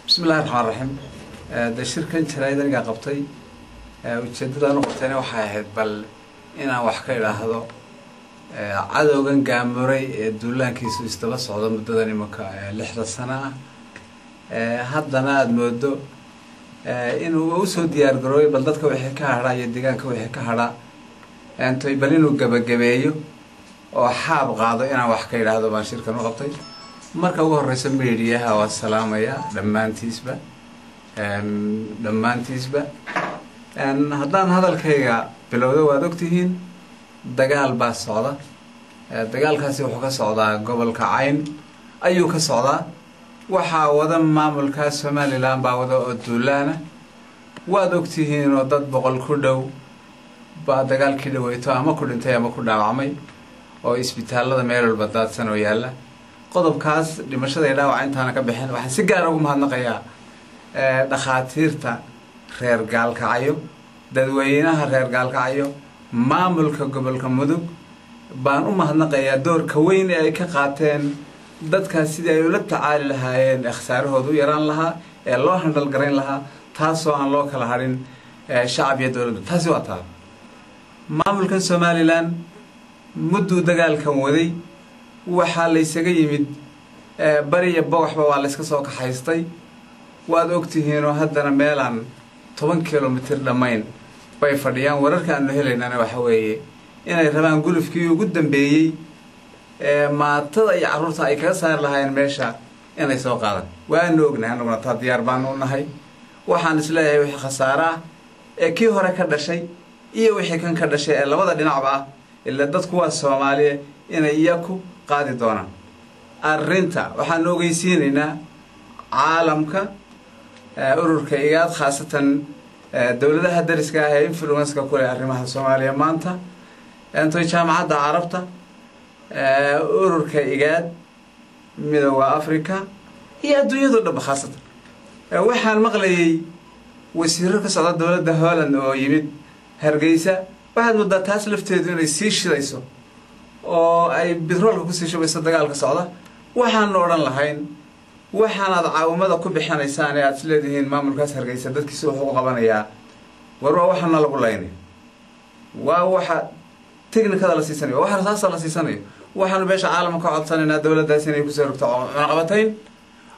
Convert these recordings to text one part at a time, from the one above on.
بسم الله الرحمن الرحيم. ده شركة جرايدة قبطي وجدت أنا قبطينا وحاهد بل إنا وحكي لهذا عدو كان جامري دولان كيسو استبص عضو مدة مكا لحظة سنة هذا ناد مدة إنه وصل ديار جروي بلدك ويحكي هذا يديكان كويحكي هذا أنتوا يبلينه جبايو وحاب قاضي أنا وحكي لهذا ما شركة قبطي marka ugu horeysa meediyaha waa salaamaya dhamaantiisba haddaan hadalkayga bilowdo waad ogtihiin dagaal baa socda dagaalkaasi wuxuu ka socdaa gobolka Cayn ayuu ka socdaa waxa wada maamulka Soomaaliland baa wada oo duulaana waad ogtihiin oo dad boqol ku dhow baa dagaalkii dhaweyto ama ku dhintay ama ku dhaawacmay oo isbitaalada meel walba daadsan oo yaala qodobkaas dhimashada ay dhaawac intaana ka bixin waxaan si gaar ah ugu mahadnaqayaa dhakhaatiirta reer gaalkacyo dadweynaha reer gaalkacyo maamulka gobolka Mudug baan u mahadnaqayaa doorka weyn ee ay ka qaateen dadka sidii ay ula tacaali lahaayeen khsaarahoodu yaraan lahaa ee loo handal gareyn lahaa taasoo aan loo kala harin shacab iyo dawladda taasi waa taa maamulka Soomaaliland muddo dagaalkan waday waxaa la isaga yimid bariya booxba waa la iska soo kaxaystay waad ogtihiin oo haddana meelan 10 kilomitir dhamayn bay fadhiyaan wararka aan helaynana waxa weeye inay rabaan gulufkii ugu dambeeyay maatada iyo carruurta ay kaga saar lahaayeen meesha inay soo qaadaan waan ognahay anaguna taa diyaar baan u nahay waxaan isleeyahay wixii khasaara ee kii hore ka dhashay iyo wixii kan ka dhashay ee labada dhinacba ah ila dadku waa Soomaaliyeed inay iyaku qaadi doonaan arrinta waxaan ogeysiinaynaa caalamka ururka IGAD khaasatan dawladaha dariska ah ee influence-ka ku leh arrimaha Soomaaliya maanta inta jaamacadda Carabta ururka IGAD midowga Afrika iyo adduunyada dhan khaasatan waxaan maqlayay wasiirro ka socda dawladda Holland oo yimid Hargeysa waxaad muddo taas lafteedu inay sii shidayso oo ay bitroolka ku sii shubayso dagaalka socda waxaan oran lahayn waxaanad caawimada ku bixinaysaan ee aad leedihiin maamulkaas Hargeysa dadkiisa wuxuu qabanayaa war waxana lagu leeyahay waa waxa technical la siisanayo waxa rasaas la siisanayo waxaan beesha caalamka ka codsanayna dawladdaas inay ku soo rogto cunaqabatayn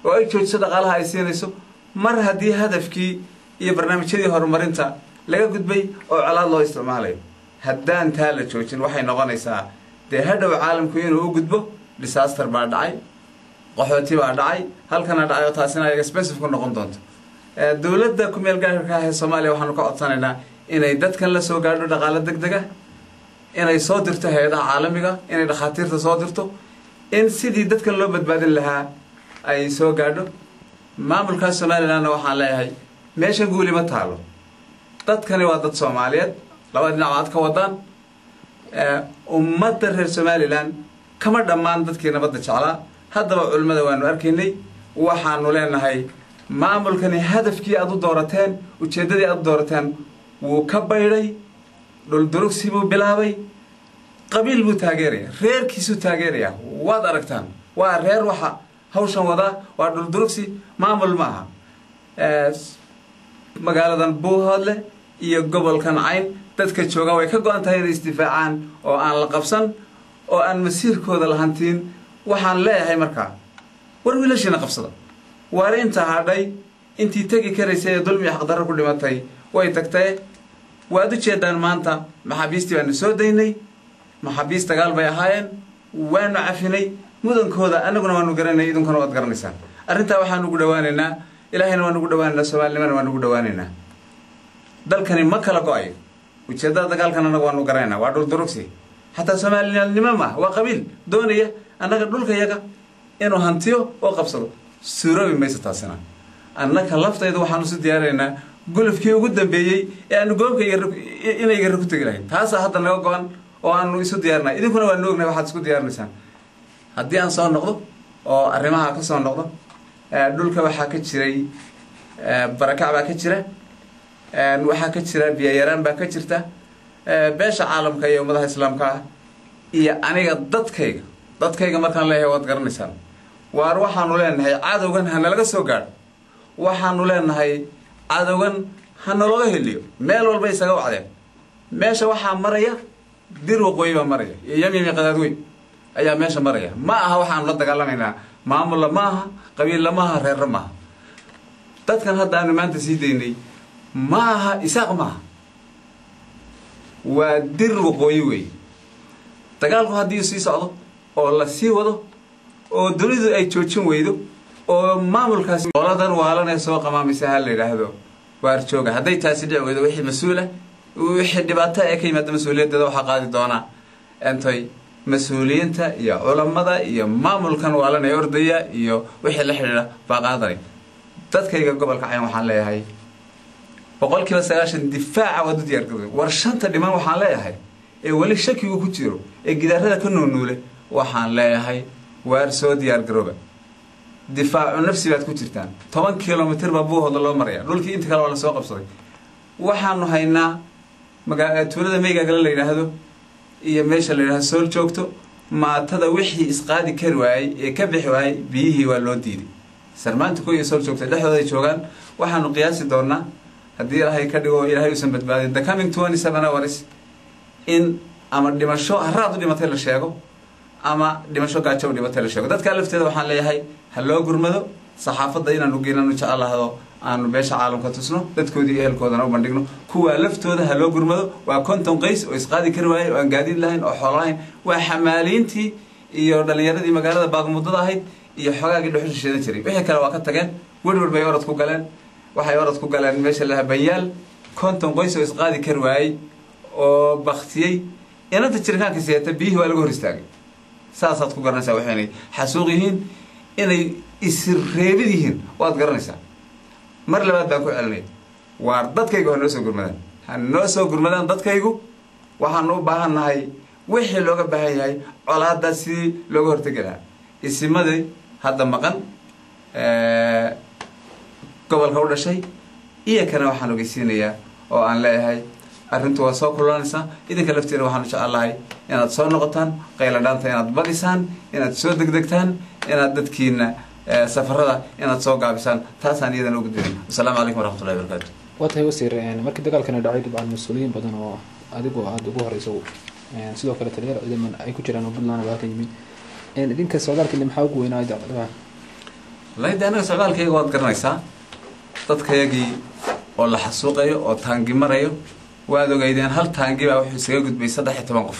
oo ay joojiso dhaqaalaha ay siinayso mar haddii hadafkii iyo barnaamijyadii horumarinta laga gudbay oo calaad loo isticmaalayo haddaan taa la joojin waxay noqonaysaa de hadhow caalamku inuu u gudbo disaster baa dhacay qaxooti baa dhacay halkana dhacay oo taasina ay expensive ku noqon doonto dawladda ku meel gaarka ah ee Soomaaliya waxaan ka codsanaynaa inay dadkan la soo gaadho dhaqaale degdeg ah inay soo dirto hay'adaha caalamiga inay dhakhaatiirta soo dirto in sidii dadkan loo badbaadin lahaa ay soo gaadho maamulka Soomaaliland waxaan leeyahay meesha guuli ma taalo dadkani waa dad Soomaaliyeed laba dhinac ka wadaan ummadda reer Soomaaliland kama dhamaan dadkii nabadda jeclaa haddaba culimada waanu arkaynay waxaanu leenahay maamulkani hadafkii aad u doorateen ujeedadii aad u doorateen wuu ka bayray dhul durugsi buu bilaabay qabiil buu taageeraya reerkiisu taageeraya waad aragtaan waa reer waxa hawshan wada waa dhul durugsi maamul maaha magaaladan Buuhoodle iyo gobolkan Cayn dadka jooga way ka go'an tahay inay isdifaacaan oo aan la qabsan oo aan masiirkooda la hantiin waxaan leeyahay markaa war wiilashina qabsada waarinta hadhay intii tagi karaysay dulmi xaqdarro ku dhimatay way tagtay waad u jeedaan maanta maxaabiistii baan soo daynay maxaabiis dagaal bay ahaayeen waanu cafinay mudankooda anaguna waanu garanay idinkuna waad garanaysaan arrinta waxaan ugu dhawaanaynaa ilaahayna waanu ugu dhawaanaynaa Soomaaliyana waanu ugu dhawaanaynaa dalkani ma kala go'ay ujeedada dagaalkan anagu waanu garanayna waa dhul durugsi hatta Soomaaliyeednimo ma waa qabiil doonaya anaga dhulka yaga inuu hantiyo oo qabsado suuroobi maysa taasina annaka laftayda waxaanu si diyaarinaynaa gulufkii ugu dambeeyay ee aanu goobka inay gar ku tagalayn taas hadda naga go'an oo aanu isu diyaarnaa idinkuna waa noognahay waxaad isku diyaarinaysaan haddii aan soo noqdo oo arrimaha ka soo noqdo dhulka waxa ka jiray barakac baa ka jira waxa ka jira biyo yaraan baa ka jirta beesha caalamka iyo ummadaha islaamka iyo aniga dadkayga markaan leeyahay waad garanaysaan waar waxaanu leenahay cadowgan hana laga soo gaadho waxaanu leenahay cadowgan ha nalooga heliyo meel walba isaga wacdeen meesha waxaa maraya dir waqooyi baa maraya iyo yamyami qadaadweyn ayaa meesha maraya ma aha waxaanu la dagaalamaynaa maamulla ma aha qabiilla ma aha reerra maaha dadkan hadda aanu maanta sii daynay ma aha isaaq maaha waa dir waqooyi weeye dagaalku haddii sii socdo oo la sii wado oo dunidu ay joojin weydo oo maamulkaasi qoladan waalanee soo qamaamaysa ha la yidhaahdo waar jooga hadday taasi dhici weydo wixii mas-uula wixii dhibaato ee ka yimaada mas-uuliyaddeeda waxaa qaadi doonaa entay mas-uuliyiinta iyo culammada iyo maamulkan waalan ee ordaya iyo wixii la xidhiidha baa qaadanay dadkayga gobolka Cayn waxaan leeyahay 90% difaaca wada diyaargarowday war shanta dhiman waxaan leeyahay ee wali shakigu ku jiro ee gidaarada ka noonuule waxaan leeyahay waar soo diyaargarooba difaacu nafsi baad ku jirtaan 10 kilomitir baa buuhooda loo maraya dhulkii inta kale waa la soo qabsaday waxaanu haynaa tuulada meygagala la yidhaahdo iyo meesha la yidhaahdo sool joogto maatada wixii isqaadi kari waayey ee ka bixi waayey biyihii waa loo diiday sarmaanta ku iyo sool joogta dhexdooda ay joogaan waxaanu qiyaasi doonaa haddii ilaahay ka dhigo ilaahay uusan badbaadin the coming 27 hours in ama dhimasho haraad u dhimatay la sheego ama dhimasho gaajo u dhimatay la sheego dadka lafteeda waxaan leeyahay ha loo gurmado saxaafadda inaanu geynano jecelaado aanu beesha caalamka tusno dadkoodii iyo ehelkoodana u bandhigno kuwa laftooda ha loo gurmado waa konton qays oo isqaadi kari waayey oo aan gaadiid lahayn oo xoolo lahayn waa xamaaliintii iyo dhalinyaradii magaalada baagmudada ahayd iyo xogaagii dhuxusha sheedan jiray wixii kale waa ka tageen werwer bay orod ku galeen waxay orod ku galeen meesha laha banyaal konton qays oo isqaadi kari waayey oo baktiyey inanta jiritaanka siyaata biyihii waa laga hor istaagay saasaad ku garanaysaa waxaynay xasuuq yihiin inay isreebid yihiin waad garanaysaa mar labaad baan ku celinay waar dadkaygu ha noo soo gurmadaan ha noo soo gurmadaan dadkaygu waxaanu u baahannahay wixii looga baahan yahay colaaddaa sidii looga hortegi lahaa isimadii hadda maqan gobolka u dhashay iyo kana waxaan ogeysiinayaa oo aan leeyahay arrintu waa soo kululaanaysaa idinka lafteeda waxaanu jecelahay inaad soo noqotaan qayla dhaanta inaad badisaan inaad soo degdegtaan inaad dadkiina safarada inaad soo gaabisaan taasaan iyadana ugu dirin assalaamu calaykum waraxmatullahi wabarakaatu waatahay wasiir markii dagaalkana dhacay dhibcaan mas-uuliyiin badan oo adigu aada ugu horeyso sidoo kale taliyaal ciidaman ay ku jiraan oo puntland waa ka yimid idinka socdaalkiina maxaa ugu weynaa dhibcaan wallahi de anaga socdaalkayga waad garanaysaa dadkayagii oo la xasuuqayo oo taangi marayo waad ogeydeen hal taangi baa wuxuu isaga gudbay 13 qof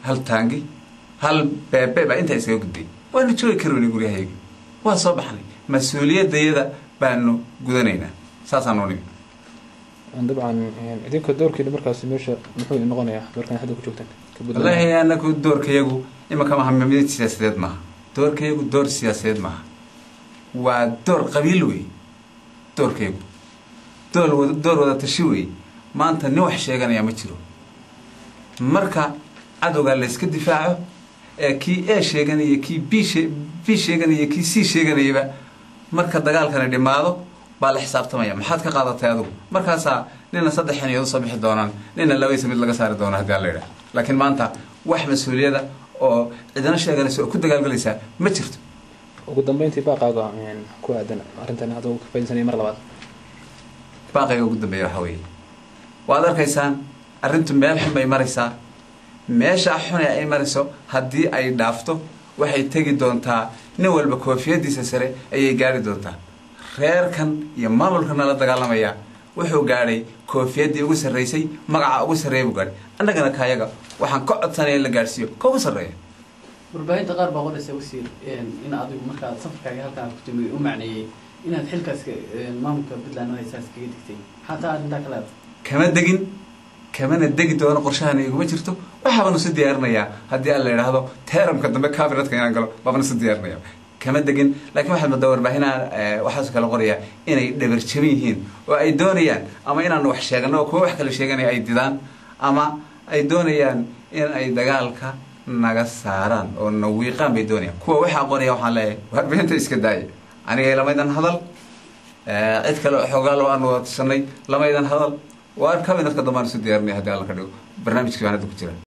hal taangi hal beebe baa inta isaga gudbay waanu joogi karnay guryahaygii waa soo baxnay mas-uuliyadayada baanu gudanaynaa saasaan u nimi dabcan idinka doorkeeda markaasi meesha muxuu noqonayaa doorkan hadda ku joogtaan wallahi anagu doorkayagu imaka mahamid siyaasadeed maaha doorkayagu door siyaasadeed maaha waa door qabiil wey doorkayagu door wada tashi wey maanta nin wax sheeganaya ma jiro marka cadowga la iska difaaco ee kii A sheeganaya kii B sheeganaya kii C sheeganayba marka dagaalkana dhimaado baa la xisaabtamaya maxaad ka qaadatay adigu markaasa nina 3 xiniyood soo bixi doonaan nina 2 mid laga saari doona haddii la yiraahdo laakiin maanta wax mas'uuliyada oo cidana sheeganayso oo ku dagaalgalaysa ma jirto ugu dambeyntii baaqaaga ku aadan arrintan haduu ka faa'iideysanay mar labaad baaqayga ugu dambeeya waxa weeye waad arkaysaan arrintu meel xun bay maraysaa meesha xun ee ay marayso haddii ay dhaafto waxay tegi doontaa nin walba koofiyadiisa sare ayay gaari doontaa reerkan iyo maamulkan la dagaalamaya wuxuu gaaray koofiyadii ugu sareysay magaca ugu sareeyay buu gaaray annagana kaayaga waxaan ka codsanay in la gaarsiiyo ka ugu sareeyo warbaahinta qaar baa qodaysa wasiir in adigu markaa safarkaaga halkaan ku timid u macneeyay inaad xilkaas maamulka Puntland oo haysaas kaga digtay xataa inta kale kama degin kamana degi doono qorshahan iguma jirto waxaanu si diyaarinayaa haddii aan la yiraahdo teeramka dambe kabinetka inaan galo baabana si diyaarinayaa kama degin laakiin waxaad madawar baahinaa waxaas kala qoraya inay dhabar jabin yihiin oo ay doonayaan ama inaan wax sheegano oo kuwa wax kale sheeganay ay didaan ama ay doonayaan in ay dagaalka naga saaraan oo nawiiqaan bay doonayaan kuwa waxa qoraya waxaan leeyahay warbaahinta iska daaya aniga lamaydan hadal cid kale xogaal oo aan wada sanay lamaydan hadal waar kabinetka dambe aan si diyaarinay haddii alla ka dhigo barnaamijkii aan hadda ku jira